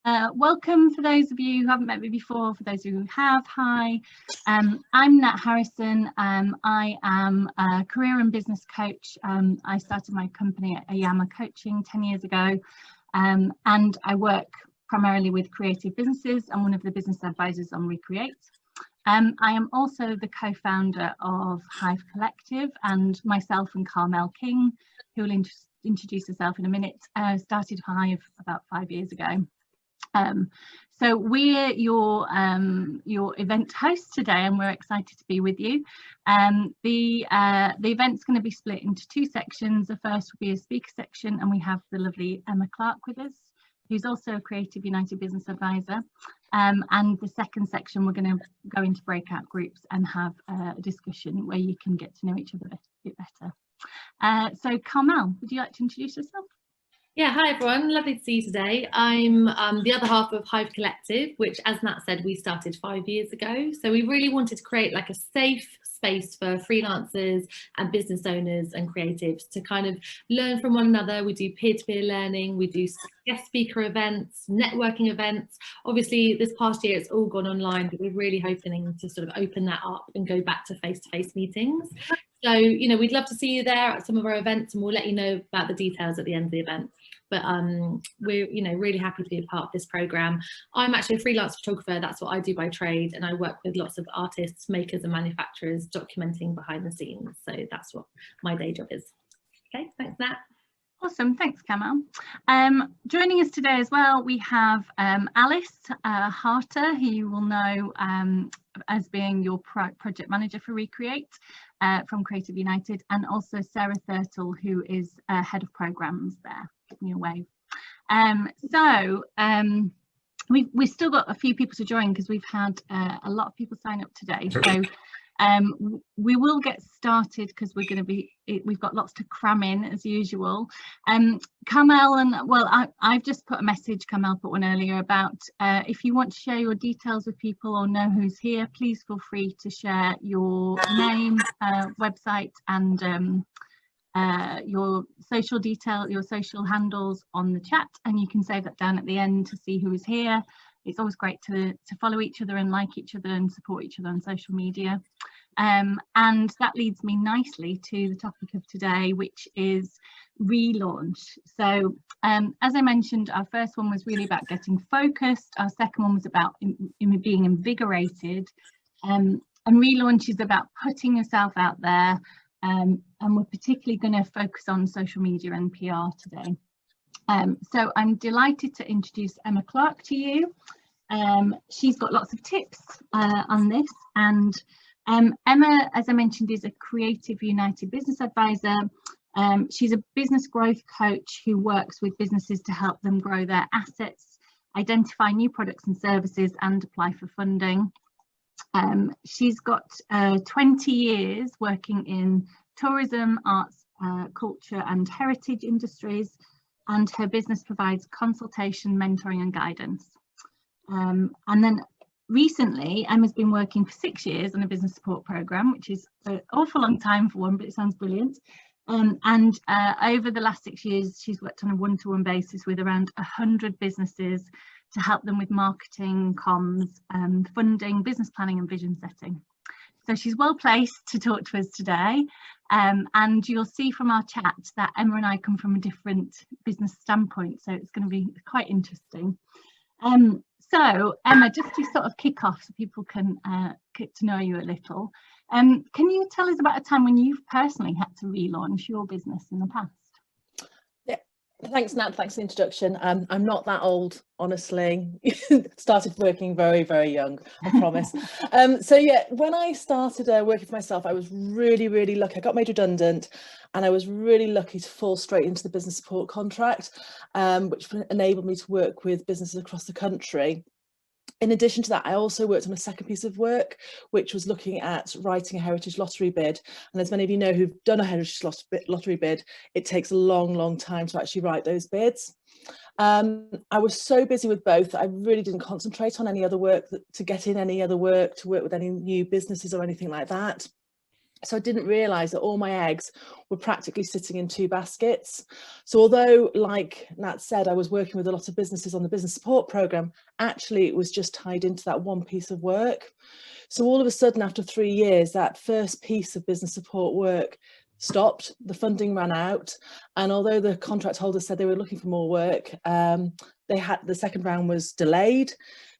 Welcome for those of you who haven't met me before, for those of you who have, hi. I'm Nat Harrison. I am a career and business coach. I started my company at Ayama Coaching 10 years ago, and I work primarily with creative businesses. I'm one of the business advisors on Recreate. I am also the co-founder of Hive Collective, and myself and Carmel King, who will introduce herself in a minute, started Hive about 5 years ago. So we're your event hosts today, and we're excited to be with you. The event's going to be split into two sections. The first will be a speaker section, and we have the lovely Emma Clark with us, who's also a Creative United business advisor. And the second section, we're going to go into breakout groups and have a discussion where you can get to know each other a bit better. So Carmel, would you like to introduce yourself? Yeah, hi everyone, lovely to see you today. I'm the other half of Hive Collective, which, as Nat said, we started 5 years ago. So we really wanted to create like a safe space for freelancers and business owners and creatives to kind of learn from one another. We do peer-to-peer learning, we do guest speaker events, networking events. Obviously, this past year it's all gone online, but we're really hoping to sort of open that up and go back to face-to-face meetings. So, you know, we'd love to see you there at some of our events, and we'll let you know about the details at the end of the event. But we're, you know, really happy to be a part of this program. I'm actually a freelance photographer. That's what I do by trade, and I work with lots of artists, makers and manufacturers documenting behind the scenes. So that's what my day job is. Okay, thanks, Nat. Awesome, thanks, Carmel. Joining us today as well, we have Alice Harter, who you will know as being your project manager for Recreate from Creative United, and also Sarah Thurtle, who is head of programs there. Give me a wave. We've still got a few people to join because we've had a lot of people sign up today. So we will get started because we've got lots to cram in as usual. Carmel, and well, I've just put a message, Carmel put one earlier, about if you want to share your details with people or know who's here, please feel free to share your name, website, and your social detail, your social handles on the chat, and you can save that down at the end to see who is here. It's always great to follow each other and like each other and support each other on social media. And that leads me nicely to the topic of today, which is relaunch. So as I mentioned, our first one was really about getting focused. Our second one was about being invigorated. And relaunch is about putting yourself out there. And we're particularly going to focus on social media and PR today. So I'm delighted to introduce Emma Clark to you. She's got lots of tips on this, and Emma, as I mentioned, is a Creative United business advisor. She's a business growth coach who works with businesses to help them grow their assets, identify new products and services, and apply for funding. She's got 20 years working in tourism, arts, culture and heritage industries, and her business provides consultation, mentoring and guidance. And then recently, Emma's been working for 6 years on a business support program, which is an awful long time for one, but it sounds brilliant. And over the last 6 years, she's worked on a one-to-one basis with around 100 businesses to help them with marketing, comms, funding, business planning and vision setting. So she's well placed to talk to us today, and you'll see from our chat that Emma and I come from a different business standpoint, so it's going to be quite interesting. So Emma, just to sort of kick off so people can get to know you a little, can you tell us about a time when you've personally had to relaunch your business in the past? Yeah, thanks Nat, thanks for the introduction. I'm not that old, honestly. Started working very, very young, I promise. So yeah, when I started working for myself, I was really, really lucky. I got made redundant and I was really lucky to fall straight into the business support contract, which enabled me to work with businesses across the country. In addition to that, I also worked on a second piece of work, which was looking at writing a heritage lottery bid. And as many of you know who've done a heritage lottery bid, it takes a long, long time to actually write those bids. I was so busy with both that I really didn't concentrate on any other work, to get in any other work, to work with any new businesses or anything like that. So I didn't realise that all my eggs were practically sitting in 2 baskets. So although, like Nat said, I was working with a lot of businesses on the business support programme, actually it was just tied into that one piece of work. So all of a sudden, after 3 years, that first piece of business support work stopped, the funding ran out, and although the contract holders said they were looking for more work, the second round was delayed.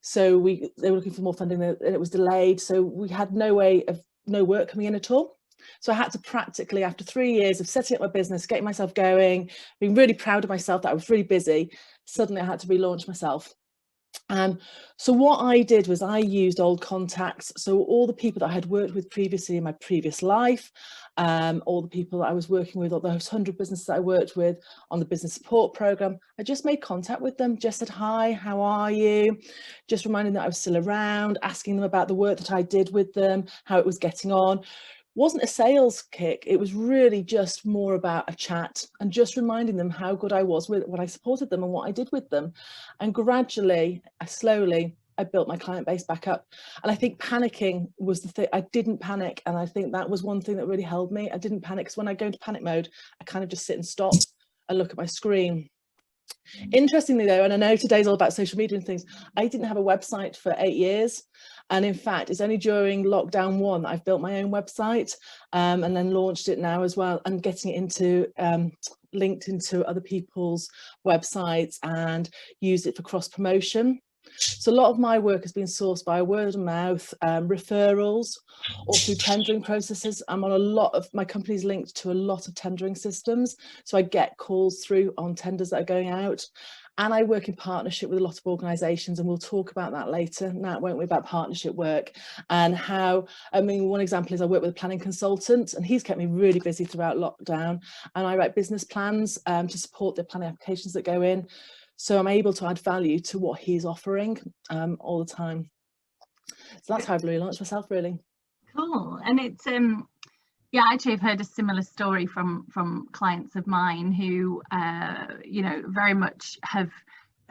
So they were looking for more funding and it was delayed. So we had no work coming in at all. So I had to practically, after 3 years of setting up my business, getting myself going, being really proud of myself that I was really busy, suddenly I had to relaunch myself. So what I did was I used old contacts. So all the people that I had worked with previously in my previous life, all the people that I was working with, all those 100 businesses that I worked with on the business support program, I just made contact with them, just said, hi, how are you? Just reminding them that I was still around, asking them about the work that I did with them, how it was getting on. Wasn't a sales kick, it was really just more about a chat and just reminding them how good I was with when I supported them and what I did with them. And gradually, slowly, I built my client base back up. And I think panicking was the thing. I didn't panic, and I think that was one thing that really held me. I didn't panic, because when I go into panic mode, I kind of just sit and stop and look at my screen. Interestingly though, and I know today's all about social media and things, I didn't have a website for 8 years. And in fact, it's only during lockdown 1 that I've built my own website, and then launched it now as well, and getting it into linked into other people's websites and used it for cross promotion. So a lot of my work has been sourced by word of mouth, referrals, or through tendering processes. I'm on a lot of, my company's linked to a lot of tendering systems, so I get calls through on tenders that are going out. And I work in partnership with a lot of organisations, and we'll talk about that later, Nat, won't we, about partnership work and how, I mean, one example is I work with a planning consultant, and he's kept me really busy throughout lockdown, and I write business plans to support the planning applications that go in. So I'm able to add value to what he's offering all the time. So that's how I've really launched myself, really. Cool. And it's yeah, actually I've heard a similar story from clients of mine who you know, very much have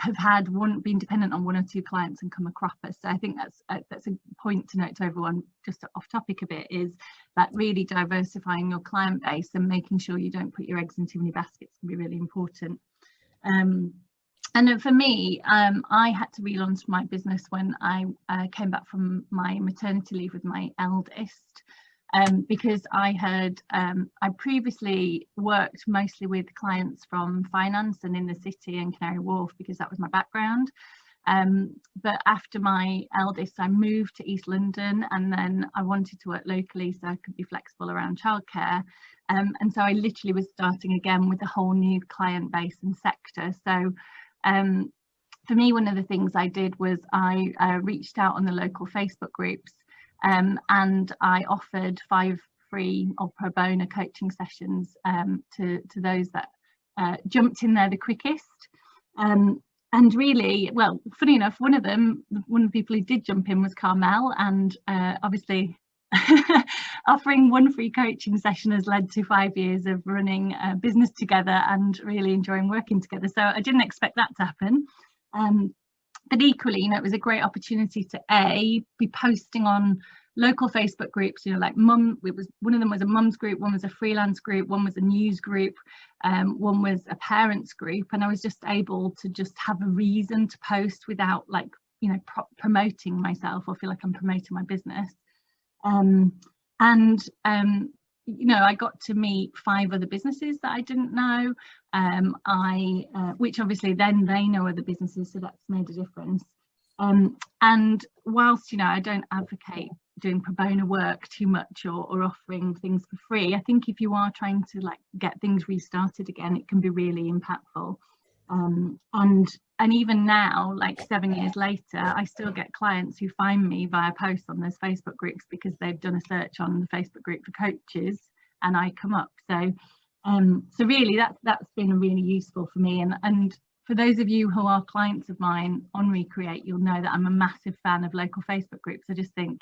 been dependent on 1 or 2 clients and come a cropper. So I think that's a point to note to everyone, just off topic a bit, is that really diversifying your client base and making sure you don't put your eggs in too many baskets can be really important. And then for me, I had to relaunch my business when I came back from my maternity leave with my eldest, because I previously worked mostly with clients from finance and in the city and Canary Wharf, because that was my background. But after my eldest, I moved to East London, and then I wanted to work locally so I could be flexible around childcare. And so I literally was starting again with a whole new client base and sector. So for me, one of the things I did was I reached out on the local Facebook groups, and I offered 5 free or pro bono coaching sessions to those that jumped in there the quickest. And really, well, funny enough, one of the people who did jump in was Carmel, and obviously offering 1 free coaching session has led to 5 years of running a business together and really enjoying working together. So I didn't expect that to happen. But equally, you know, it was a great opportunity to be posting on local Facebook groups, you know, like one of them was a mum's group, one was a freelance group, one was a news group, one was a parents group, and I was just able to just have a reason to post without, like, you know, promoting myself or feel like I'm promoting my business. You know, I got to meet 5 other businesses that I didn't know, which obviously then they know other businesses, so that's made a difference. And whilst, you know, I don't advocate doing pro bono work too much or offering things for free, I think if you are trying to, like, get things restarted again, it can be really impactful. And even now, like 7 years later, I still get clients who find me via posts on those Facebook groups because they've done a search on the Facebook group for coaches and I come up. So so really that's been really useful for me. And for those of you who are clients of mine on Recreate, you'll know that I'm a massive fan of local Facebook groups. I just think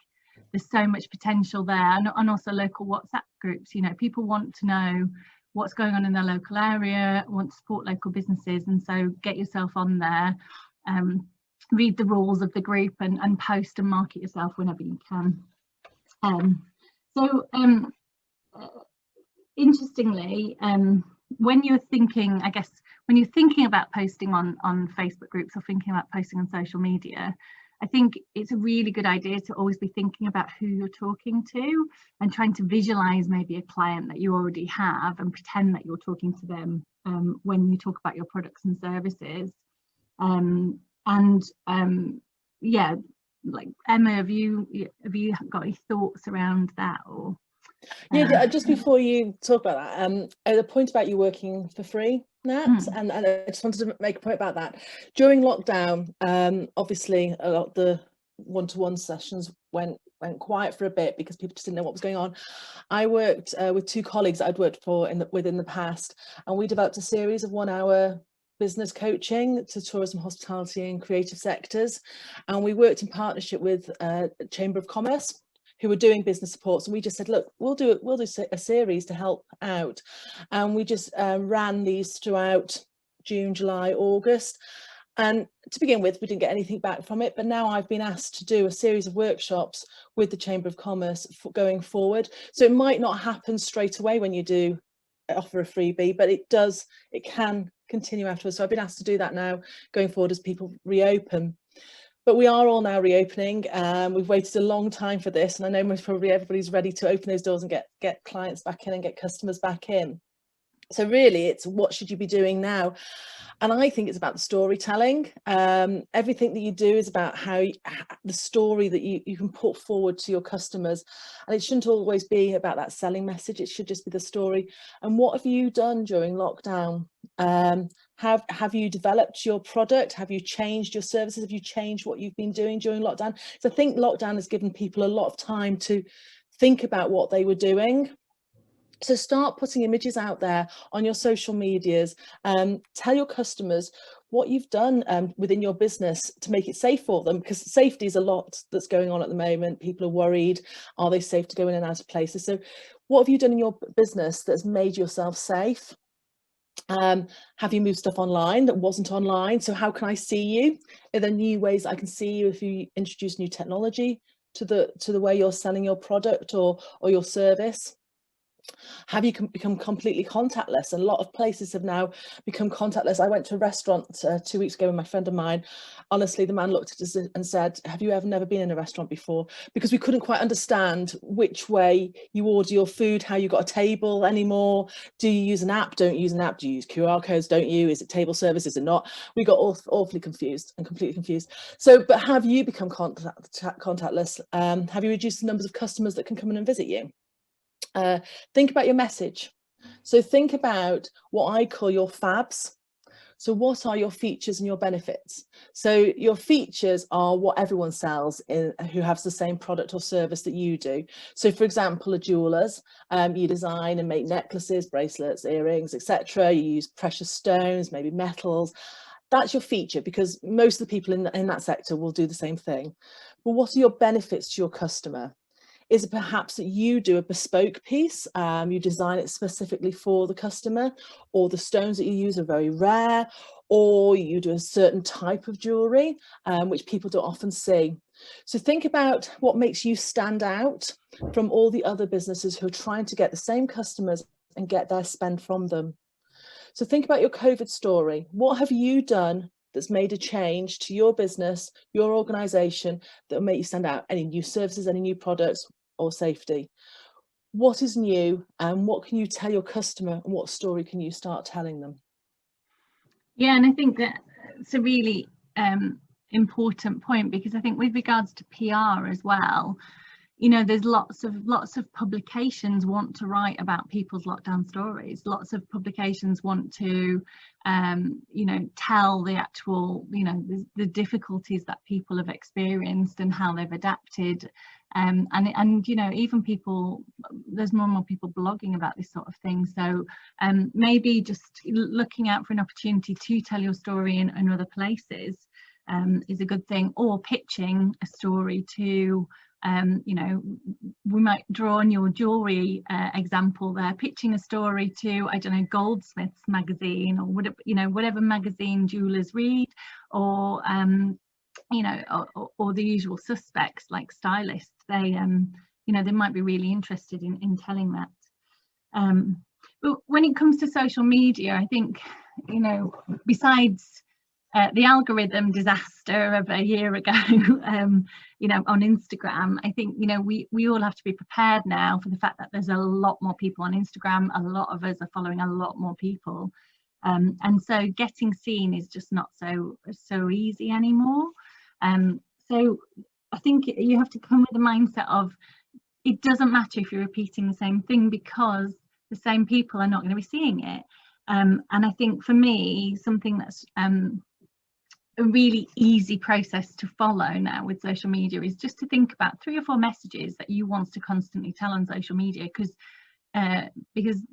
there's so much potential there, and also local WhatsApp groups. You know, people want to know what's going on in their local area, want to support local businesses, and so get yourself on there, read the rules of the group, and post and market yourself whenever you can. interestingly, when you're thinking, I guess, when you're thinking about posting on Facebook groups or thinking about posting on social media, I think it's a really good idea to always be thinking about who you're talking to and trying to visualize maybe a client that you already have and pretend that you're talking to them when you talk about your products and services. Yeah, like Emma, have you got any thoughts around that? Or Yeah, just before you talk about that, the point about you working for free, Nat, and I just wanted to make a point about that. During lockdown, obviously a lot of the one-to-one sessions went quiet for a bit because people just didn't know what was going on. I worked with two colleagues that I'd worked for within the past, and we developed a series of 1-hour business coaching to tourism, hospitality and creative sectors, and we worked in partnership with Chamber of Commerce, who were doing business supports, and we just said, look, we'll do a series to help out, and we just ran these throughout June, July, August. And to begin with, we didn't get anything back from it, but now I've been asked to do a series of workshops with the Chamber of Commerce going forward. So it might not happen straight away when you do offer a freebie, but it can continue afterwards. So I've been asked to do that now going forward as people reopen. But we are all now reopening. We've waited a long time for this, and I know most probably everybody's ready to open those doors and get clients back in and get customers back in. So really, it's what should you be doing now? And I think it's about the storytelling. Everything that you do is about the story that you can put forward to your customers, and it shouldn't always be about that selling message. It should just be the story. And what have you done during lockdown? Have you developed your product? Have you changed your services? Have you changed what you've been doing during lockdown? So I think lockdown has given people a lot of time to think about what they were doing. So start putting images out there on your social medias. Tell your customers what you've done within your business to make it safe for them, because safety is a lot that's going on at the moment. People are worried, are they safe to go in and out of places? So what have you done in your business that's made yourself safe? Have you moved stuff online that wasn't online? So how can I see you? Are there new ways I can see you if you introduce new technology to the way you're selling your product or your service? Have you become completely contactless? A lot of places have now become contactless. I went to a restaurant 2 weeks ago with my friend of mine. Honestly, the man looked at us and said, have you never been in a restaurant before? Because we couldn't quite understand which way you order your food, how you got a table anymore. Do you use an app? Don't you use an app? Do you use QR codes? Don't you? Is it table service? Is it not? We got awfully confused and completely confused. So, but have you become contactless? Have you reduced the numbers of customers that can come in and visit you? Think about your message. So think about what I call your fabs. So what are your features and your benefits? So your features are what everyone sells who has the same product or service that you do. So for example, a jeweller's, you design and make necklaces, bracelets, earrings, etc. You use precious stones, maybe metals. That's your feature, because most of the people in that sector will do the same thing. But what are your benefits to your customer? Is it perhaps that you do a bespoke piece, you design it specifically for the customer, or the stones that you use are very rare, or you do a certain type of jewellery, which people don't often see. So think about what makes you stand out from all the other businesses who are trying to get the same customers and get their spend from them. So think about your COVID story. What have you done that's made a change to your business, your organisation, that will make you stand out? Any new services, any new products, or safety? What is new, and what can you tell your customer, and what story can you start telling them? Yeah, and I think that it's a really important point, because I think with regards to PR as well, you know, there's lots of publications want to write about people's lockdown stories. Lots of publications want to you know, tell the actual, you know, the difficulties that people have experienced and how they've adapted. And you know, even people, there's more and more people blogging about this sort of thing. So maybe just looking out for an opportunity to tell your story in other places is a good thing, or pitching a story to you know, we might draw on your jewelry example there, pitching a story to, I don't know, Goldsmiths magazine, or whatever, you know, whatever magazine jewelers read, or you know, or the usual suspects like stylists. They you know, they might be really interested in telling that. But when it comes to social media, I think, you know, besides the algorithm disaster of a year ago, you know, on Instagram, I think, you know, we all have to be prepared now for the fact that there's a lot more people on Instagram. A lot of us are following a lot more people. And so getting seen is just not so easy anymore. So I think you have to come with the mindset of, it doesn't matter if you're repeating the same thing, because the same people are not going to be seeing it. And I think for me, something that's a really easy process to follow now with social media is just to think about 3 or 4 messages that you want to constantly tell on social media, because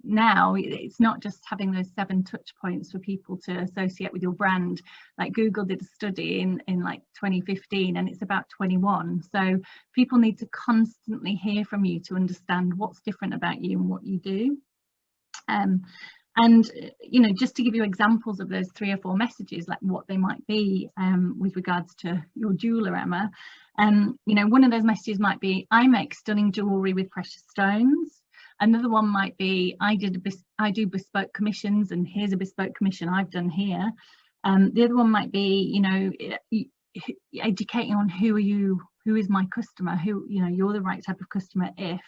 now it's not just having those 7 touch points for people to associate with your brand. Like Google did a study in like 2015, and it's about 21. So people need to constantly hear from you to understand what's different about you and what you do. And, you know, just to give you examples of those 3 or 4 messages, like what they might be with regards to your jeweler, Emma, you know, one of those messages might be, I make stunning jewellery with precious stones. Another one might be, I do bespoke commissions, and here's a bespoke commission I've done here. The other one might be, you know, educating on who is my customer, who, you know, you're the right type of customer if.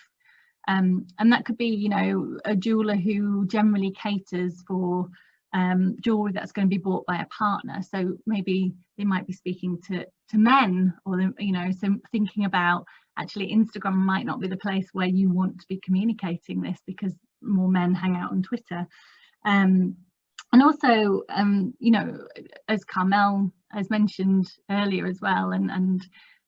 And that could be, you know, a jeweler who generally caters for jewelry that's going to be bought by a partner. So maybe they might be speaking to men, or, you know, so thinking about, actually Instagram might not be the place where you want to be communicating this, because more men hang out on Twitter. And also, you know, as Carmel has mentioned earlier as well, and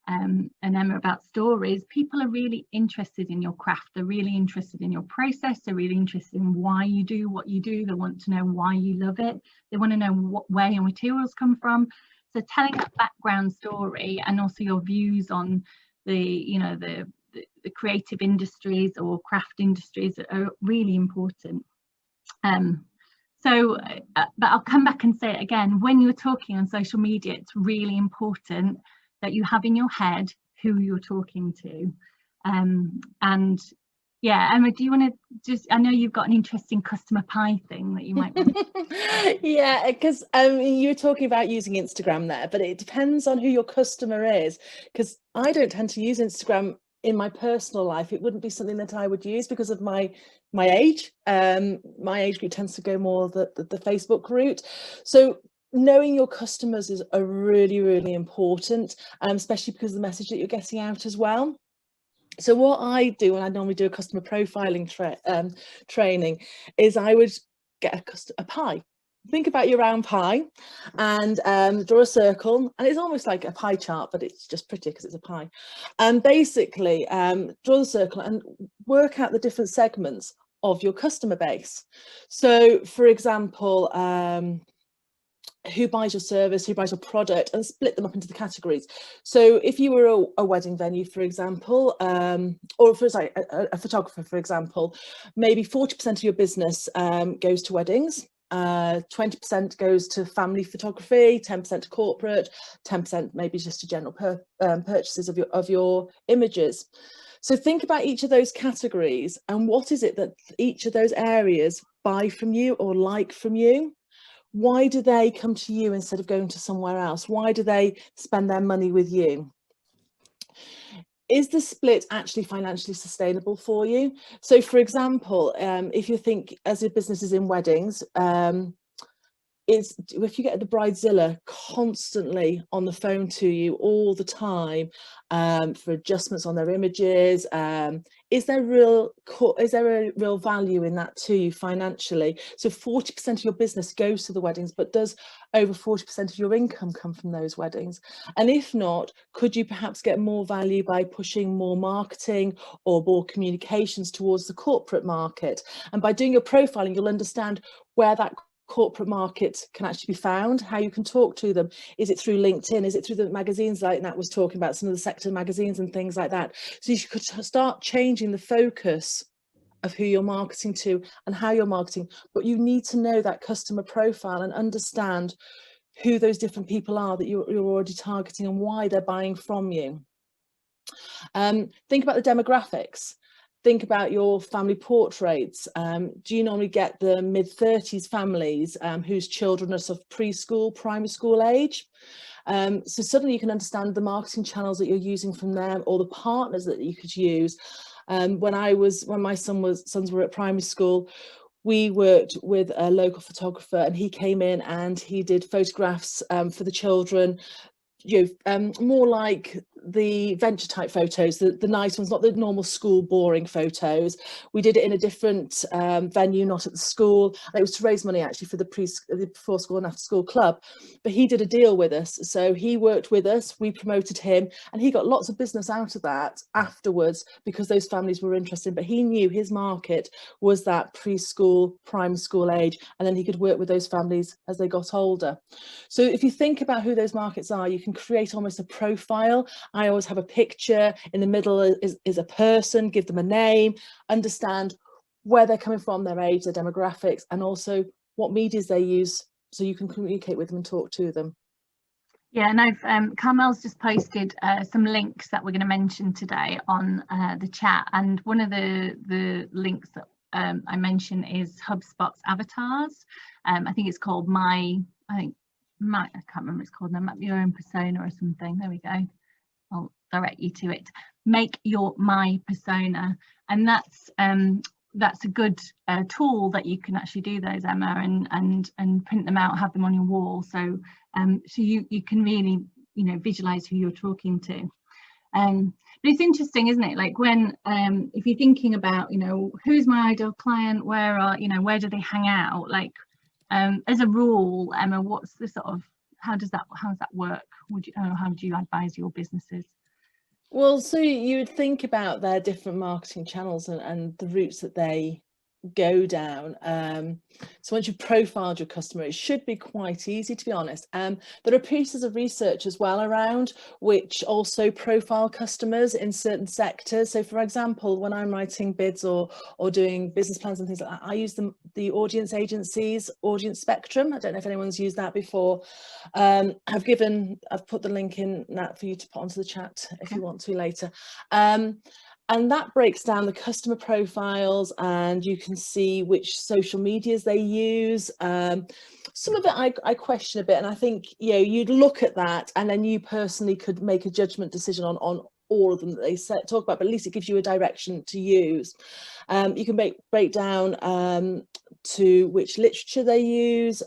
Emma, about stories, people are really interested in your craft. They're really interested in your process. They're really interested in why you do what you do. They want to know why you love it. They want to know where your materials come from. So telling that background story, and also your views on the, you know, the creative industries or craft industries, are really important. But I'll come back and say it again, when you're talking on social media, it's really important that you have in your head who you're talking to. And yeah, Emma, do you want to just, I know you've got an interesting customer pie thing that you might want to... Yeah, because you were talking about using Instagram there, but it depends on who your customer is, because I don't tend to use Instagram in my personal life. It wouldn't be something that I would use because of my age. My age group tends to go more the Facebook route. So knowing your customers is really, really important, especially because of the message that you're getting out as well. So what I do, and I normally do a customer profiling training, is I would get a pie. Think about your round pie, and draw a circle, and it's almost like a pie chart, but it's just pretty because it's a pie. And basically draw the circle and work out the different segments of your customer base. So for example, who buys your service, who buys your product, and split them up into the categories. So if you were a wedding venue, for example, or for a photographer, for example, maybe 40% of your business goes to weddings, 20% goes to family photography, 10% to corporate, 10% maybe just to general purchases of your images. So think about each of those categories, and what is it that each of those areas buy from you or like from you? Why do they come to you instead of going to somewhere else? Why do they spend their money with you? Is the split actually financially sustainable for you? So for example, if you think as a business is in weddings, if you get the Bridezilla constantly on the phone to you all the time for adjustments on their images, is there a real value in that to you financially? So 40% of your business goes to the weddings, but does over 40% of your income come from those weddings? And if not, could you perhaps get more value by pushing more marketing or more communications towards the corporate market? And by doing your profiling, you'll understand where that corporate market can actually be found, how you can talk to them. Is it through LinkedIn? Is it through the magazines like Nat was talking about, some of the sector magazines and things like that? So you could start changing the focus of who you're marketing to and how you're marketing, but you need to know that customer profile and understand who those different people are that you're already targeting and why they're buying from you. Think about the demographics. think about your family portraits. Do you normally get the mid-30s families whose children are sort of preschool, primary school age? So suddenly you can understand the marketing channels that you're using from them, or the partners that you could use. When my sons were at primary school, we worked with a local photographer, and he came in and he did photographs for the children, more like the venture type photos, the nice ones, not the normal school boring photos. We did it in a different venue, not at the school, and it was to raise money actually for the before school and after school club. But he did a deal with us, so he worked with us, we promoted him, and he got lots of business out of that afterwards because those families were interested. But he knew his market was that preschool, primary school age, and then he could work with those families as they got older. So if you think about who those markets are, you can create almost a profile. I always have a picture, in the middle is a person, give them a name, understand where they're coming from, their age, their demographics, and also what medias they use, so you can communicate with them and talk to them. Yeah, and I've Carmel's just posted some links that we're going to mention today on the chat, and one of the links that I mentioned is HubSpot's avatars. I think it's called I can't remember what it's called now, Map Your Own Persona or something. There we go. I'll direct you to it. Make your my persona, and that's a good tool that you can actually do those, Emma, and print them out, have them on your wall, so so you can really visualize who you're talking to. But it's interesting, isn't it, like when if you're thinking about who's my ideal client, where do they hang out, like as a rule, Emma, what's the sort of, how does that work? How would you advise your businesses? Well, so you would think about their different marketing channels and the routes that they go down. So once you've profiled your customer, it should be quite easy, to be honest. There are pieces of research as well around which also profile customers in certain sectors. So for example, when I'm writing bids or doing business plans and things like that, I use the audience agencies audience spectrum. I don't know if anyone's used that before. I've put the link in, Nat, for you to put onto the chat if you want to later. And that breaks down the customer profiles, and you can see which social medias they use. Some of it I question a bit, and I think you'd look at that and then you personally could make a judgment decision on all of them that they talk about, but at least it gives you a direction to use. You can break down to which literature they use,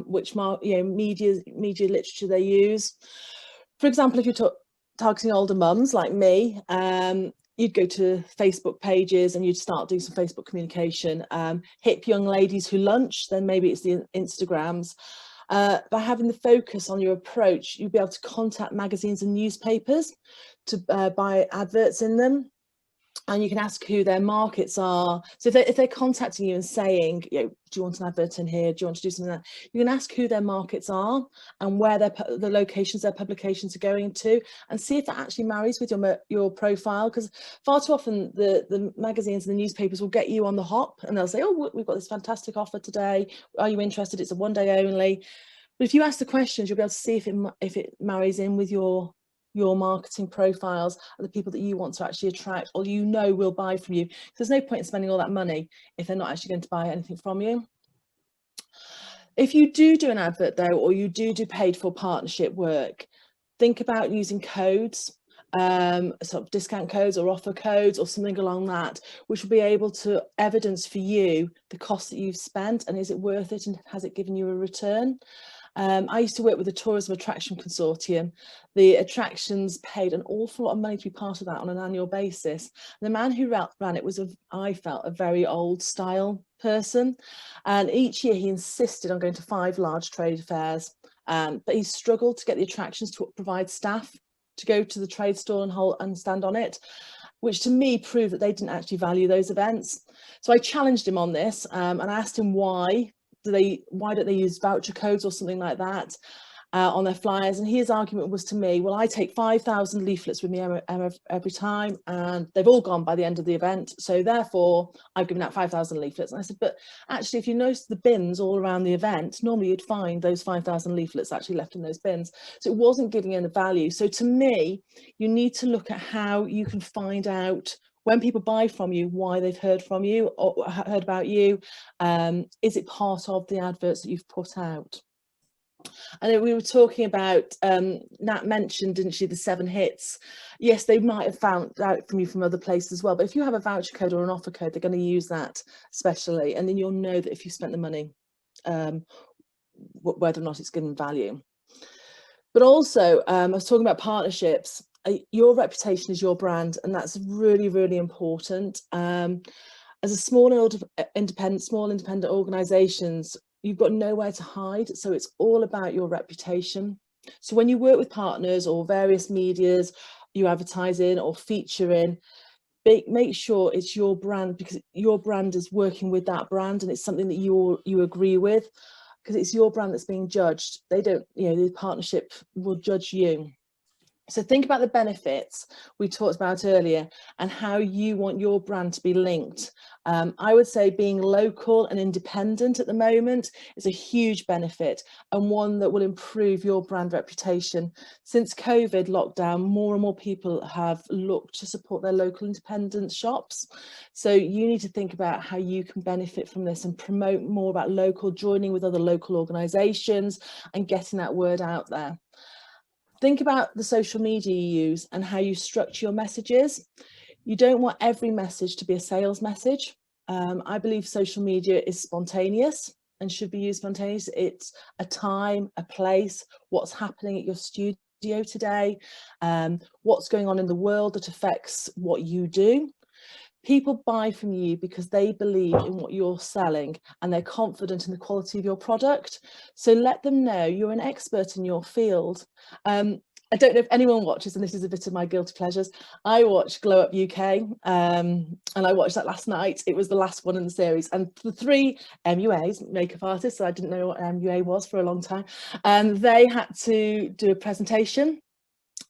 which media literature they use. For example, if you're targeting older mums like me, you'd go to Facebook pages and you'd start doing some Facebook communication. Hip young ladies who lunch, then maybe it's the Instagrams. By having the focus on your approach, you'll be able to contact magazines and newspapers to buy adverts in them. And you can ask who their markets are. So if they're contacting you and saying, do you want an advert in here? Do you want to do something like that? You can ask who their markets are and where the locations their publications are going to, and see if that actually marries with your profile. Because far too often the magazines and the newspapers will get you on the hop, and they'll say, oh, we've got this fantastic offer today. Are you interested? It's a one day only. But if you ask the questions, you'll be able to see if it marries in with your marketing profiles and the people that you want to actually attract, or will buy from you. There's no point in spending all that money if they're not actually going to buy anything from you. If you do an advert though, or you do paid for partnership work, think about using codes, sort of discount codes or offer codes or something along that, which will be able to evidence for you the cost that you've spent, and is it worth it, and has it given you a return? I used to work with the Tourism Attraction Consortium. The attractions paid an awful lot of money to be part of that on an annual basis. And the man who ran it was, I felt, a very old style person. And each year he insisted on going to 5 large trade fairs, but he struggled to get the attractions to provide staff to go to the trade stall and stand on it, which to me proved that they didn't actually value those events. So I challenged him on this, and I asked him why don't they use voucher codes or something like that on their flyers, and his argument was to me, well, I take 5,000 leaflets with me every time, and they've all gone by the end of the event, so therefore I've given out 5,000 leaflets. And I said, but actually, if you notice the bins all around the event, normally you'd find those 5,000 leaflets actually left in those bins, so it wasn't giving any value. So to me, you need to look at how you can find out when people buy from you, why they've heard from you or heard about you. Is it part of the adverts that you've put out? I know we were talking about, Nat mentioned, didn't she, the 7 hits. Yes, they might have found out from you from other places as well, but if you have a voucher code or an offer code, they're going to use that especially, and then you'll know that if you spent the money, whether or not it's given value. But also, I was talking about partnerships. Your reputation is your brand, and that's really, really important. As a small independent organisations, you've got nowhere to hide, so it's all about your reputation. So when you work with partners or various medias you advertise in or feature in, make sure it's your brand, because your brand is working with that brand, and it's something that you agree with, because it's your brand that's being judged. They don't, you know, the partnership will judge you. So think about the benefits we talked about earlier and how you want your brand to be linked. I would say being local and independent at the moment is a huge benefit, and one that will improve your brand reputation. Since COVID lockdown, more and more people have looked to support their local independent shops. So you need to think about how you can benefit from this and promote more about local, joining with other local organisations and getting that word out there. Think about the social media you use and how you structure your messages. You don't want every message to be a sales message. I believe social media is spontaneous and should be used spontaneous. It's a time, a place, what's happening at your studio today, what's going on in the world that affects what you do. People buy from you because they believe in what you're selling and they're confident in the quality of your product. So let them know you're an expert in your field. I don't know if anyone watches, and this is a bit of my guilty pleasures. I watch Glow Up UK, and I watched that last night. It was the last one in the series, and the 3 MUAs, makeup artists, so I didn't know what MUA was for a long time, and they had to do a presentation.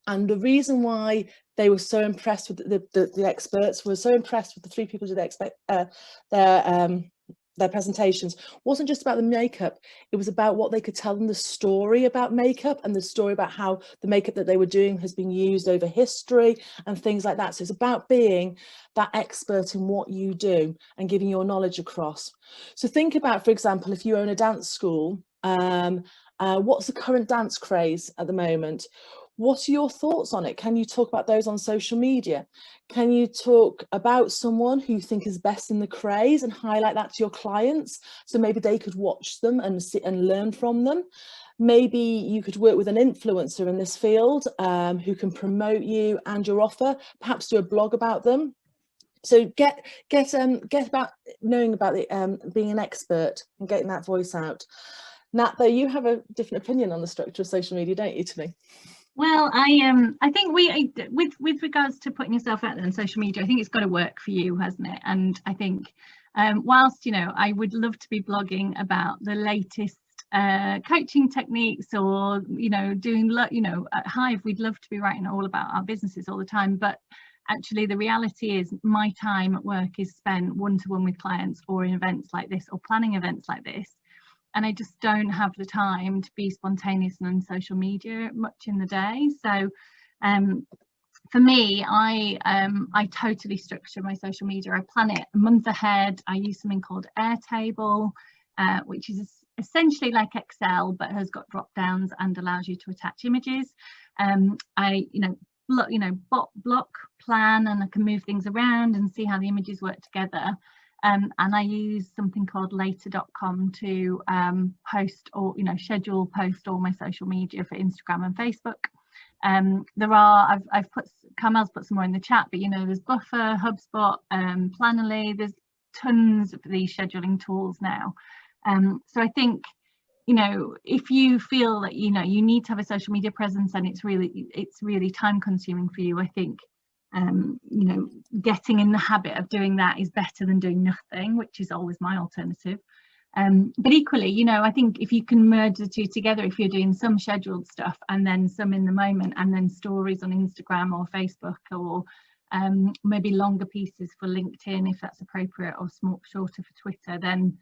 And the reason why they were so impressed with the experts, were so impressed with the 3 people who did their presentations, wasn't just about the makeup. It was about what they could tell them, the story about makeup and the story about how the makeup that they were doing has been used over history and things like that. So it's about being that expert in what you do and giving your knowledge across. So think about, for example, if you own a dance school, what's the current dance craze at the moment? What are your thoughts on it? Can you talk about those on social media? Can you talk about someone who you think is best in the craze and highlight that to your clients, so maybe they could watch them and sit and learn from them? Maybe you could work with an influencer in this field who can promote you and your offer, perhaps do a blog about them. So get about knowing about the being an expert and getting that voice out. Nat, though, you have a different opinion on the structure of social media, don't you, to me? Well, I think with regards to putting yourself out there on social media, I think it's got to work for you, hasn't it? And I think whilst, you know, I would love to be blogging about the latest coaching techniques, or, you know, doing, you know, at Hive, we'd love to be writing all about our businesses all the time. But actually, the reality is my time at work is spent one-to-one with clients, or in events like this, or planning events like this. And I just don't have the time to be spontaneous and on social media much in the day. So for me, I totally structure my social media. I plan it a month ahead. I use something called Airtable, which is essentially like Excel, but has got drop downs and allows you to attach images. I block, plan, and I can move things around and see how the images work together. And I use something called later.com to post, or, you know, schedule post all my social media for Instagram and Facebook. I've put, Carmel's put some more in the chat, but, you know, there's Buffer, HubSpot, Planoly. There's tons of these scheduling tools now. So I think, you know, if you feel that, you know, you need to have a social media presence and it's really time consuming for you, I think you know, getting in the habit of doing that is better than doing nothing, which is always my alternative. But equally, you know, I think if you can merge the two together, if you're doing some scheduled stuff and then some in the moment, and then stories on Instagram or Facebook, or maybe longer pieces for LinkedIn if that's appropriate, or shorter for Twitter, then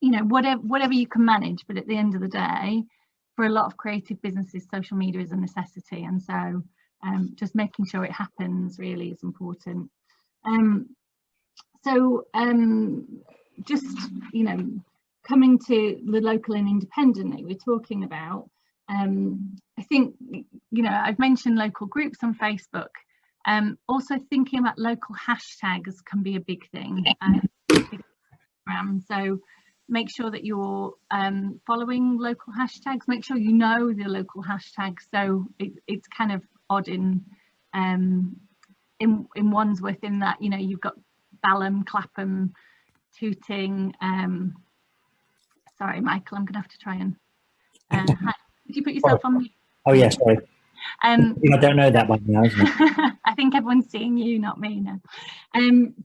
you know, whatever you can manage. But at the end of the day, for a lot of creative businesses, social media is a necessity, and so just making sure it happens really is important. Just, you know, coming to the local and independent that we're talking about, I think, you know, I've mentioned local groups on Facebook. Also thinking about local hashtags can be a big thing. So make sure that you're following local hashtags. Make sure you know the local hashtags. So it's kind of odd in Wandsworth in that, you know, you've got Balham, Clapham, Tooting. Sorry, Michael, I'm going to have to try and. Did you put yourself on mute? Oh yeah, sorry. I don't know that one now, isn't it? I think everyone's seeing you, not me now.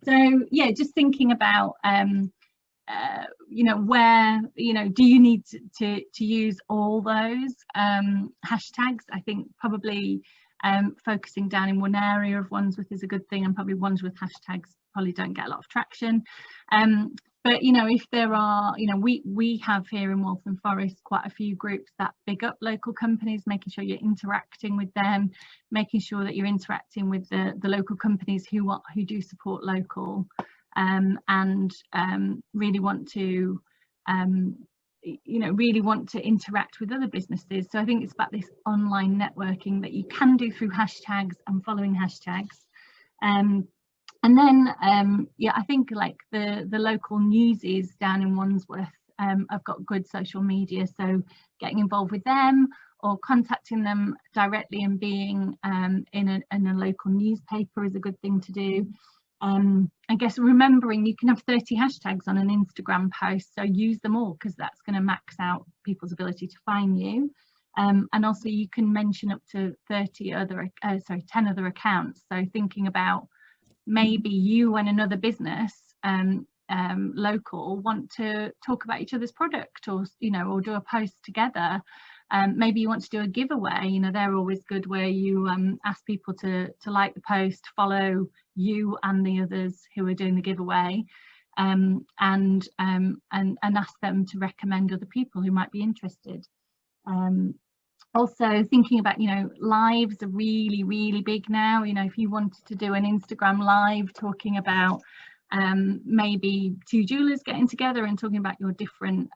So yeah, just thinking about you know, where, you know, do you need to use all those hashtags? I think probably focusing down in one area of Wandsworth is a good thing, and probably Wandsworth hashtags probably don't get a lot of traction. But you know, if there are, you know, we have here in Waltham Forest quite a few groups that big up local companies, making sure you're interacting with them, making sure that you're interacting with the local companies who do support local, and really want to you know, really want to interact with other businesses. So I think it's about this online networking that you can do through hashtags and following hashtags. And then yeah, I think like the local newsies down in Wandsworth have got good social media, so getting involved with them or contacting them directly and being in a local newspaper is a good thing to do. I guess remembering you can have 30 hashtags on an Instagram post, so use them all, because that's going to max out people's ability to find you. And also you can mention up to 10 other accounts. So thinking about maybe you and another business local want to talk about each other's product, or you know, or do a post together. Maybe you want to do a giveaway. You know, they're always good, where you ask people to like the post, follow you and the others who are doing the giveaway, and ask them to recommend other people who might be interested. Also thinking about, you know, lives are really big now. You know, if you wanted to do an Instagram live talking about maybe two jewelers getting together and talking about your different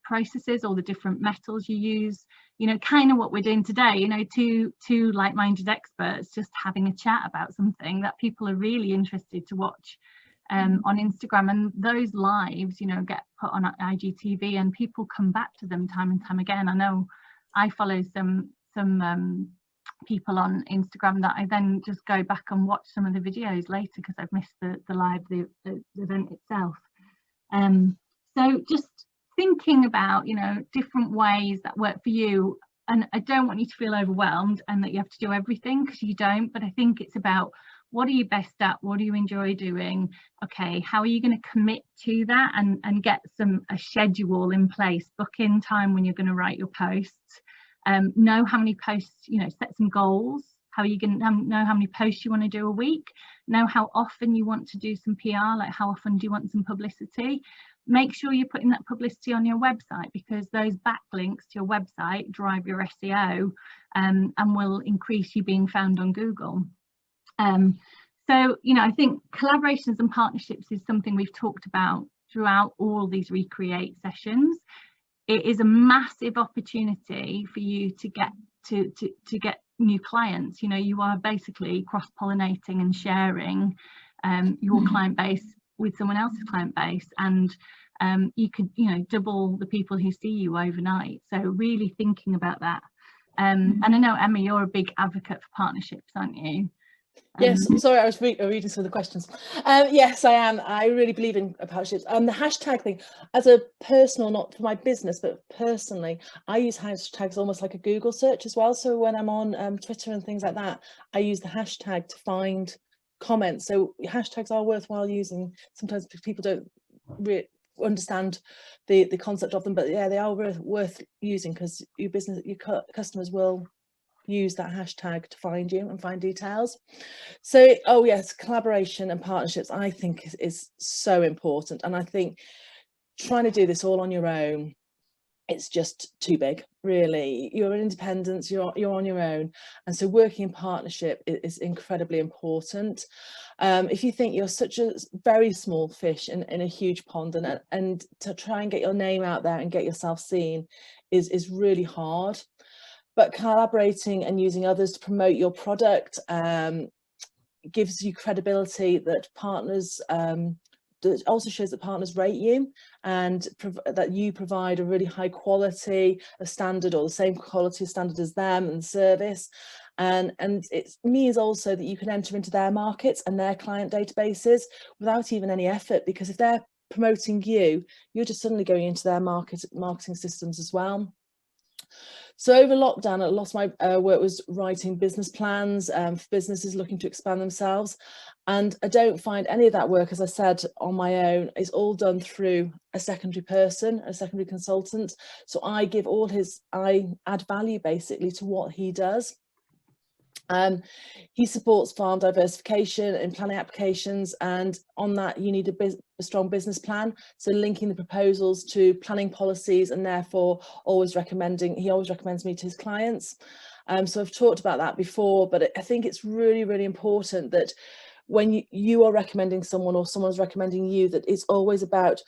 processes or the different metals you use, you know, kind of what we're doing today, you know, two like-minded experts just having a chat about something that people are really interested to watch on Instagram. And those lives, you know, get put on IGTV and people come back to them time and time again. I know I follow some people on Instagram that I then just go back and watch some of the videos later because I've missed the event itself. So just thinking about, you know, different ways that work for you. And I don't want you to feel overwhelmed and that you have to do everything, because you don't, but I think it's about, what are you best at? What do you enjoy doing? Okay, how are you going to commit to that and get a schedule in place? Book in time when you're going to write your posts. Know how many posts, you know, set some goals. How are you going to know how many posts you want to do a week? Know how often you want to do some PR, like how often do you want some publicity? Make sure you're putting that publicity on your website, because those backlinks to your website drive your SEO and will increase you being found on Google. So, you know, I think collaborations and partnerships is something we've talked about throughout all these Recreate sessions. It is a massive opportunity for you to get to get new clients. You know, you are basically cross-pollinating and sharing your client base with someone else's client base, and you could, you know, double the people who see you overnight. So really thinking about that. And I know, Emma, you're a big advocate for partnerships, aren't you? Yes, sorry, I was reading some of the questions. Yes, I am. I really believe in partnerships. The hashtag thing, as a personal, not for my business, but personally, I use hashtags almost like a Google search as well. So when I'm on Twitter and things like that, I use the hashtag to find comments. So hashtags are worthwhile using. Sometimes people don't understand the concept of them, but yeah, they are worth using, because your customers will use that hashtag to find you and find details. So, oh yes, collaboration and partnerships, I think is so important. And I think trying to do this all on your own it's just too big, really. You're an independent, you're on your own, and so working in partnership is incredibly important. If you think you're such a very small fish in a huge pond, and to try and get your name out there and get yourself seen is really hard. But collaborating and using others to promote your product gives you credibility that partners that also shows that partners rate you, and that you provide a really high quality, a standard, or the same quality standard as them and service. And it means also that you can enter into their markets and their client databases without even any effort, because if they're promoting you, you're just suddenly going into their marketing systems as well. So over lockdown, a lot of my work was writing business plans for businesses looking to expand themselves. And I don't find any of that work, as I said, on my own. It's all done through a secondary person, a secondary consultant. So I add value basically to what he does. He supports farm diversification and planning applications, and on that you need a strong business plan, so linking the proposals to planning policies, and therefore he always recommends me to his clients. So I've talked about that before, but I think it's really, really important that when you are recommending someone, or someone's recommending you, that it's always about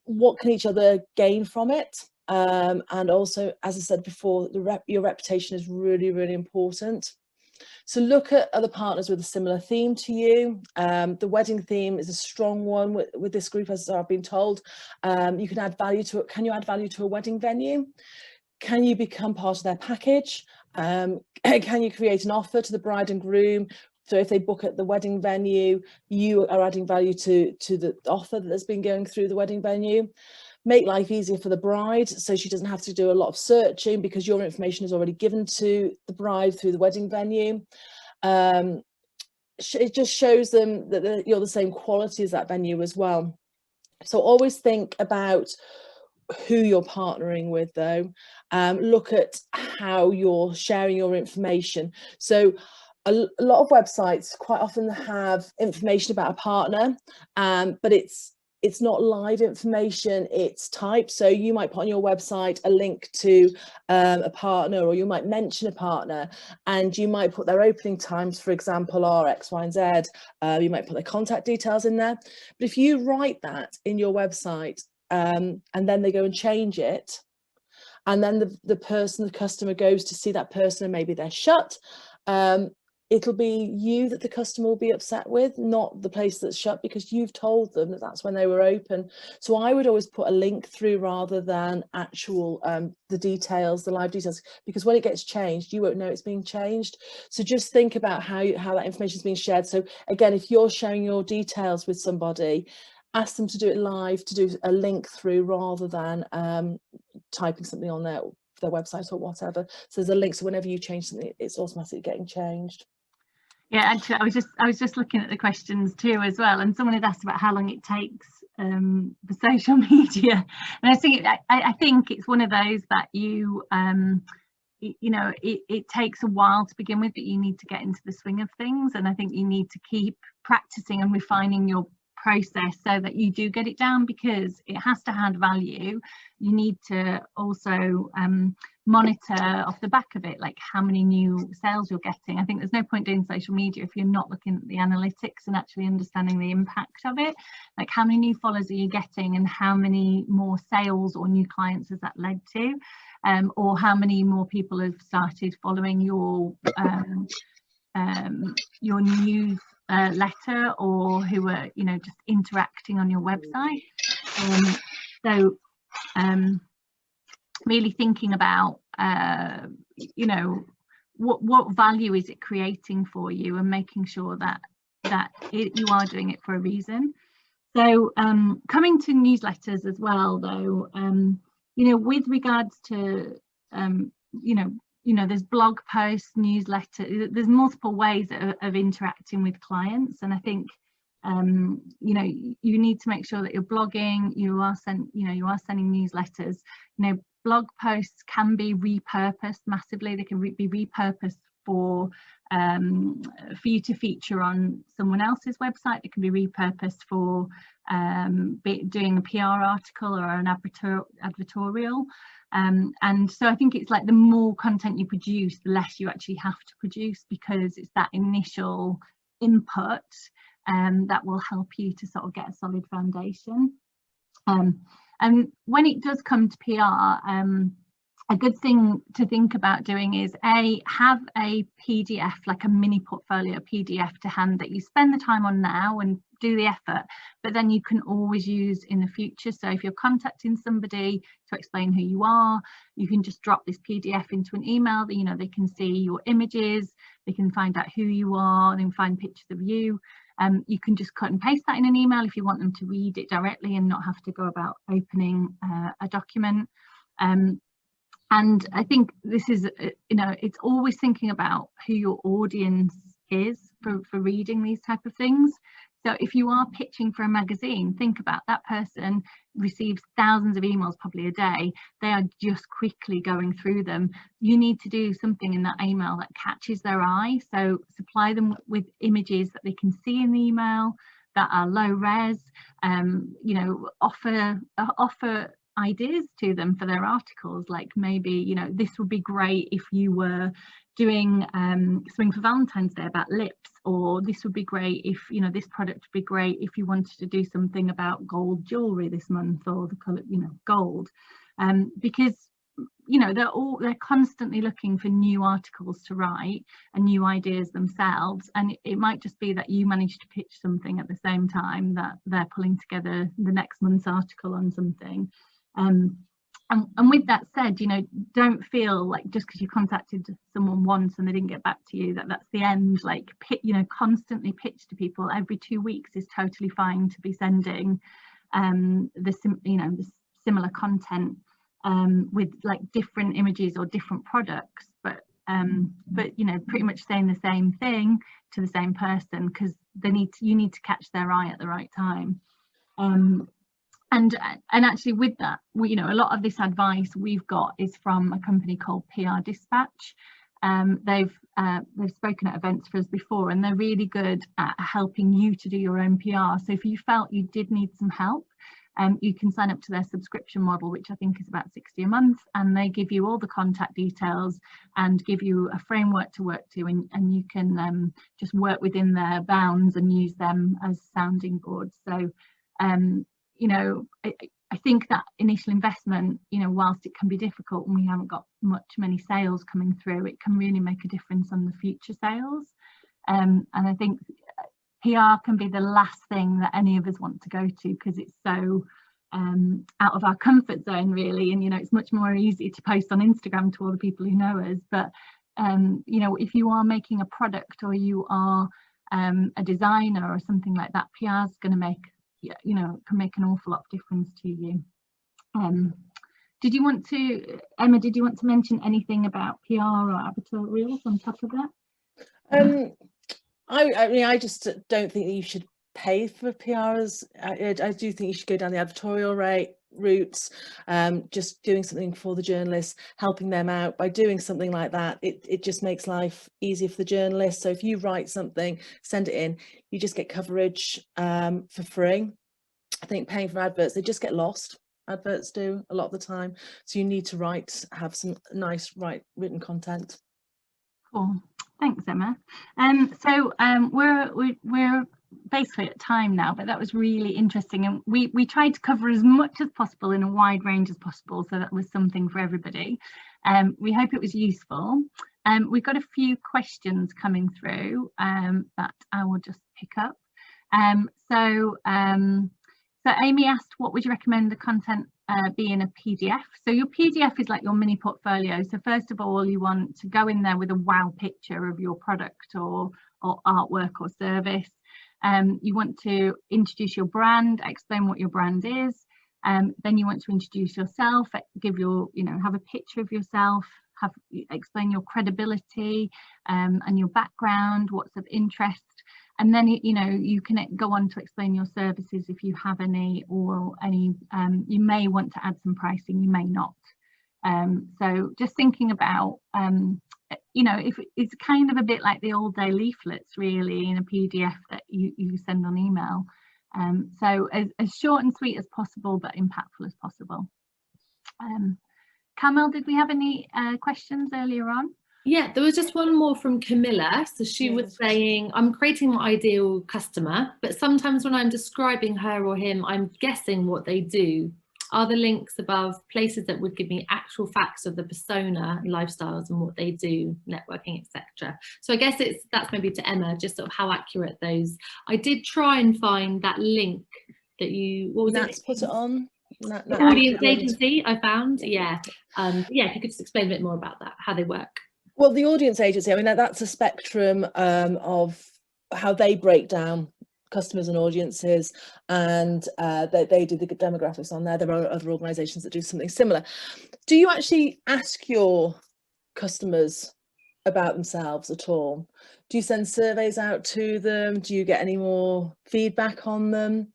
what can each other gain from it. And also, as I said before, your reputation is really, really important. So look at other partners with a similar theme to you. The wedding theme is a strong one with this group, as I've been told. You can add value to it. Can you add value to a wedding venue? Can you become part of their package? Can you create an offer to the bride and groom? So if they book at the wedding venue, you are adding value to the offer that's been going through the wedding venue. Make life easier for the bride, so she doesn't have to do a lot of searching, because your information is already given to the bride through the wedding venue. It just shows them that you're the same quality as that venue as well. So always think about who you're partnering with, though. Look at how you're sharing your information. So a lot of websites quite often have information about a partner, but it's not live information, it's typed. So you might put on your website a link to a partner, or you might mention a partner, and you might put their opening times, for example, are X, Y, and Z. You might put their contact details in there. But if you write that in your website, and then they go and change it, and then the customer goes to see that person, and maybe they're shut, it'll be you that the customer will be upset with, not the place that's shut, because you've told them that that's when they were open. So I would always put a link through rather than actual the details, the live details, because when it gets changed, you won't know it's being changed. So just think about how that information is being shared. So again, if you're sharing your details with somebody, ask them to do it live, to do a link through rather than typing something on their website or whatever. So there's a link, so whenever you change something, it's automatically getting changed. Yeah, actually, I was just looking at the questions too as well, and someone had asked about how long it takes for social media, and I think it's one of those that you know, it takes a while to begin with, but you need to get into the swing of things, and I think you need to keep practicing and refining your process so that you do get it down, because it has to add value. You need to also monitor off the back of it, like how many new sales you're getting. I think there's no point doing social media if you're not looking at the analytics and actually understanding the impact of it, like how many new followers are you getting, and how many more sales or new clients has that led to, or how many more people have started following your news letter, or who are, you know, just interacting on your website. So really thinking about you know, what value is it creating for you, and making sure that you are doing it for a reason. So coming to newsletters as well, though, you know, with regards to you know, there's blog posts, newsletter, there's multiple ways of interacting with clients, and I think you know, you need to make sure that you're blogging, you are sending newsletters. You know, blog posts can be repurposed massively. They can be repurposed for for you to feature on someone else's website. It can be repurposed for doing a PR article or an advertorial. And so I think it's like the more content you produce, the less you actually have to produce, because it's that initial input that will help you to sort of get a solid foundation. And when it does come to PR, a good thing to think about doing is have a PDF, like a mini portfolio PDF to hand that you spend the time on now and do the effort, but then you can always use in the future. So if you're contacting somebody to explain who you are, you can just drop this PDF into an email that, you know, they can see your images, they can find out who you are, they can find pictures of you. You can just cut and paste that in an email if you want them to read it directly and not have to go about opening a document. And I think this is, you know, it's always thinking about who your audience is for reading these type of things. So if you are pitching for a magazine, think about that person receives thousands of emails probably a day. They are just quickly going through them. You need to do something in that email that catches their eye. So supply them with images that they can see in the email that are low res, you know, offer ideas to them for their articles, like maybe, you know, this would be great if you were doing something for Valentine's Day about lips, or this would be great if, you know, this product would be great if you wanted to do something about gold jewelry this month, or the color, you know, gold, because, you know, they're constantly looking for new articles to write and new ideas themselves, and it might just be that you manage to pitch something at the same time that they're pulling together the next month's article on something. And with that said, you know, don't feel like just because you contacted someone once and they didn't get back to you that's the end. Like, you know, constantly pitch to people every 2 weeks is totally fine to be sending the similar content with like different images or different products, but you know, pretty much saying the same thing to the same person, because you need to catch their eye at the right time. And actually with that, you know, a lot of this advice we've got is from a company called PR Dispatch. They've spoken at events for us before, and they're really good at helping you to do your own PR. So if you felt you did need some help, you can sign up to their subscription model, which I think is about $60 a month, and they give you all the contact details and give you a framework to work to, and you can just work within their bounds and use them as sounding boards. So you know, I think that initial investment, you know, whilst it can be difficult and we haven't got many sales coming through, it can really make a difference on the future sales. And I think PR can be the last thing that any of us want to go to, because it's so out of our comfort zone, really. And, you know, it's much more easy to post on Instagram to all the people who know us. But, you know, if you are making a product, or you are a designer or something like that, PR is going to make, you know, can make an awful lot of difference to you. Did you want to, Emma, did you want to mention anything about PR or advertorials on top of that? I mean, I just don't think that you should pay for PRs. I do think you should go down the advertorial routes, just doing something for the journalists, helping them out by doing something like that. It just makes life easier for the journalists. So if you write something, send it in, you just get coverage for free. I think paying for adverts, they just get lost. Adverts do a lot of the time. So you need to have some nice written content. Cool. Thanks, Emma. So we're basically at time now, but that was really interesting, and we tried to cover as much as possible in a wide range as possible, so that was something for everybody. We hope it was useful. We've got a few questions coming through that I will just pick up. So Amy asked, what would you recommend the content be in a PDF? So your PDF is like your mini portfolio. So first of all, you want to go in there with a wow picture of your product or artwork or service. You want to introduce your brand, explain what your brand is. Then you want to introduce yourself, give have a picture of yourself, explain your credibility and your background, what's of interest. And then, you can go on to explain your services if you have any, or any, you may want to add some pricing, you may not. So just thinking about you know, if it's kind of a bit like the all-day leaflets really in a PDF that you send on email. So as short and sweet as possible, but impactful as possible. Camille, did we have any questions earlier on? Yeah, there was just one more from Camilla. So she was saying, I'm creating my ideal customer, but sometimes when I'm describing her or him, I'm guessing what they do. Are the links above places that would give me actual facts of the persona, lifestyles and what they do, networking, etc.? So I guess that's maybe to Emma, just sort of how accurate those. I did try and find that link that you, what was Nat's it? put it on. Nat Audience agency, I found. Yeah. Yeah, if you could just explain a bit more about that, how they work. Well, the audience agency, I mean, that's a spectrum of how they break down customers and audiences, and they do the demographics on there. There are other organisations that do something similar. Do you actually ask your customers about themselves at all? Do you send surveys out to them? Do you get any more feedback on them?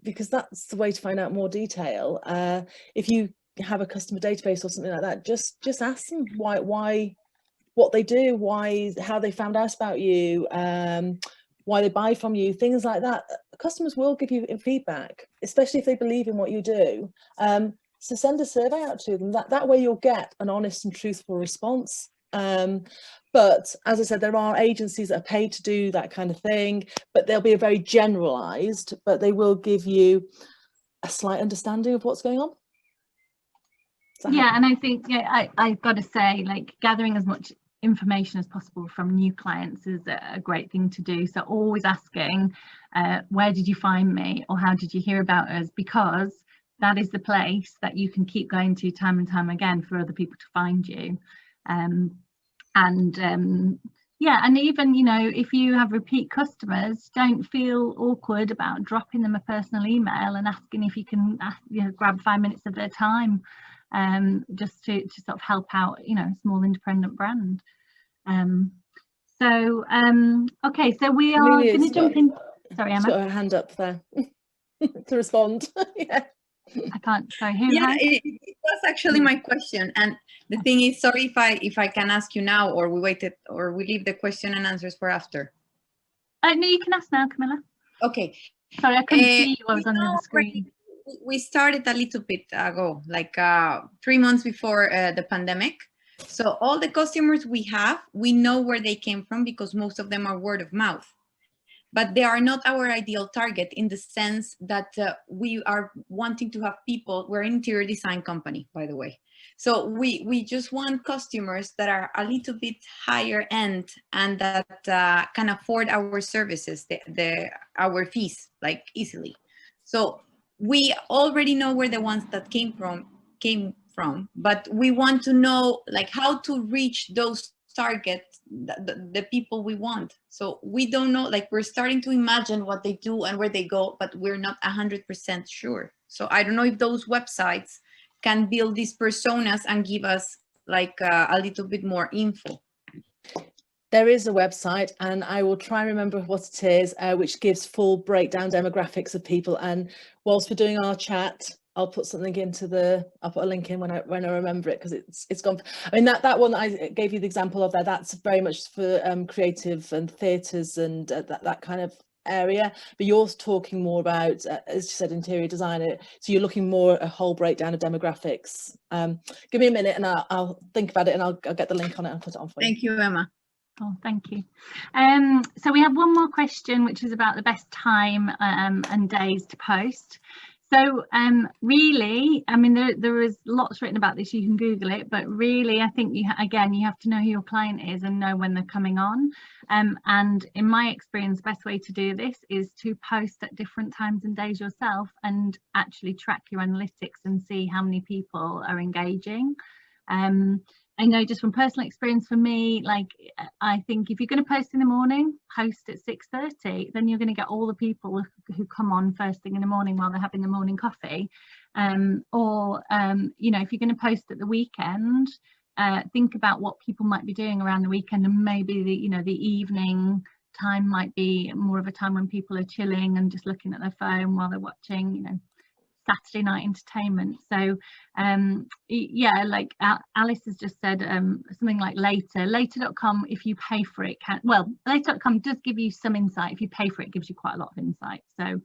Because that's the way to find out more detail. If you have a customer database or something like that, just ask them why, what they do, how they found out about you, why they buy from you, things like that. Customers will give you feedback, especially if they believe in what you do. So send a survey out to them. That way you'll get an honest and truthful response. But as I said, there are agencies that are paid to do that kind of thing, but they'll be very generalized, but they will give you a slight understanding of what's going on. Yeah, and I think I've got to say, like, gathering as much information as possible from new clients is a great thing to do. So always asking, where did you find me, or how did you hear about us? Because that is the place that you can keep going to time and time again for other people to find you. Yeah, and even, you know, if you have repeat customers, don't feel awkward about dropping them a personal email and asking if you can grab 5 minutes of their time, just to sort of help out, you know, a small independent brand. Okay, so we are going to jump in. Sorry, Emma. She's got her hand up there to respond. Yeah. I can't. Sorry, who? Yeah, it was actually my question, and the thing is, sorry if I can ask you now, or we leave the question and answers for after. No, you can ask now, Camilla. Okay. Sorry, I couldn't see you. I was on the screen. We started a little bit ago, like 3 months before the pandemic. So all the customers we have, we know where they came from because most of them are word of mouth. But they are not our ideal target in the sense that we are wanting to have people. We're an interior design company, by the way. So we just want customers that are a little bit higher end and that can afford our services, our fees, like easily. So we already know where the ones that came from, but we want to know like how to reach those targets, the people we want. So we don't know, like we're starting to imagine what they do and where they go, but we're not 100% sure. So I don't know if those websites can build these personas and give us like a little bit more info. There is a website, and I will try and remember what it is, which gives full breakdown demographics of people. And whilst we're doing our chat, I'll put something I'll put a link in when I remember it, because it's gone. I mean, that one that I gave you the example of there, that's very much for creative and theatres and that kind of area. But you're talking more about, as you said, interior designer. So you're looking more at a whole breakdown of demographics. Give me a minute and I'll think about it, and I'll get the link on it and put it on for you. Thank you, Emma. Oh, thank you. So we have one more question, which is about the best time and days to post. So really, I mean, there is lots written about this. You can Google it, but really, I think you have to know who your client is and know when they're coming on. And in my experience, the best way to do this is to post at different times and days yourself, and actually track your analytics and see how many people are engaging. I know just from personal experience for me, like I think if you're going to post in the morning, post at 6:30, then you're going to get all the people who come on first thing in the morning while they're having the morning coffee. Or you know, if you're going to post at the weekend, think about what people might be doing around the weekend, and maybe the evening time might be more of a time when people are chilling and just looking at their phone while they're watching, Saturday night entertainment. So yeah, like Alice has just said, something like later.com, if you pay for it, later.com does give you some insight. If you pay for it, it gives you quite a lot of insight. So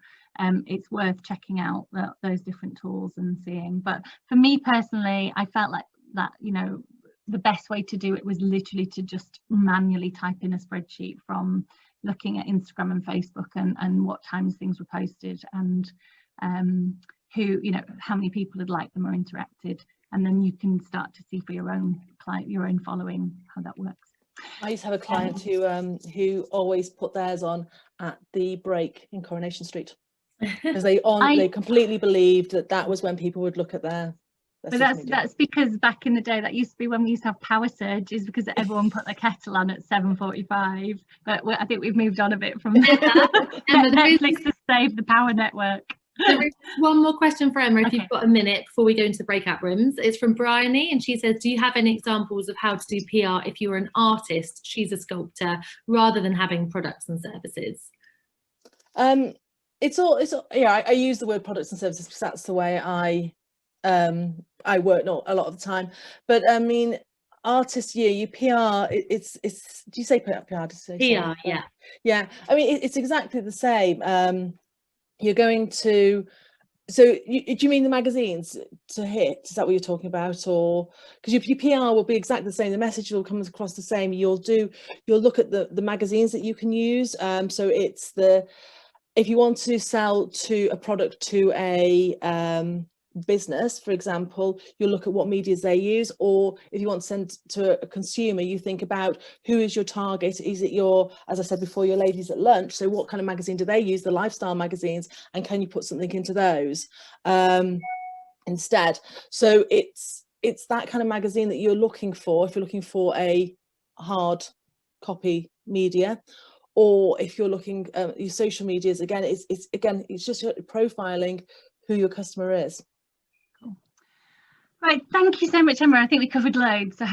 it's worth checking out those different tools and seeing. But for me personally, I felt like that, you know, the best way to do it was literally to just manually type in a spreadsheet from looking at Instagram and Facebook and what times things were posted, and who, you know, how many people had liked them or interacted, and then you can start to see for your own client, your own following, how that works. I used to have a client who always put theirs on at the break in Coronation Street, because they completely believed that was when people would look at their but that's because back in the day, that used to be when we used to have power surges, because everyone put their kettle on at 7:45. But I think we've moved on a bit from that. Netflix has saved the power network. There is one more question for Emma, if you've got a minute before we go into the breakout rooms. It's from Bryony, and she says, do you have any examples of how to do PR if you're an artist, she's a sculptor, rather than having products and services? It's all yeah, I use the word products and services because that's the way I work a lot of the time. But I mean, artists, yeah, you PR, it's do you say PR? PR, yeah. I mean, it's exactly the same. You're going to, so do you mean the magazines to hit? Is that what you're talking about? Or because your PR will be exactly the same, the message will come across the same. You'll look at the magazines that you can use. So it's if you want to sell to a product to a business, for example, you'll look at what medias they use. Or if you want to send to a consumer, you think about who is your target. Is it your, as I said before, your ladies at lunch? So what kind of magazine do they use? The lifestyle magazines, and can you put something into those instead? So it's that kind of magazine that you're looking for if you're looking for a hard copy media. Or if you're looking your social medias, again, it's just profiling who your customer is. Right, thank you so much, Emma. I think we covered loads. So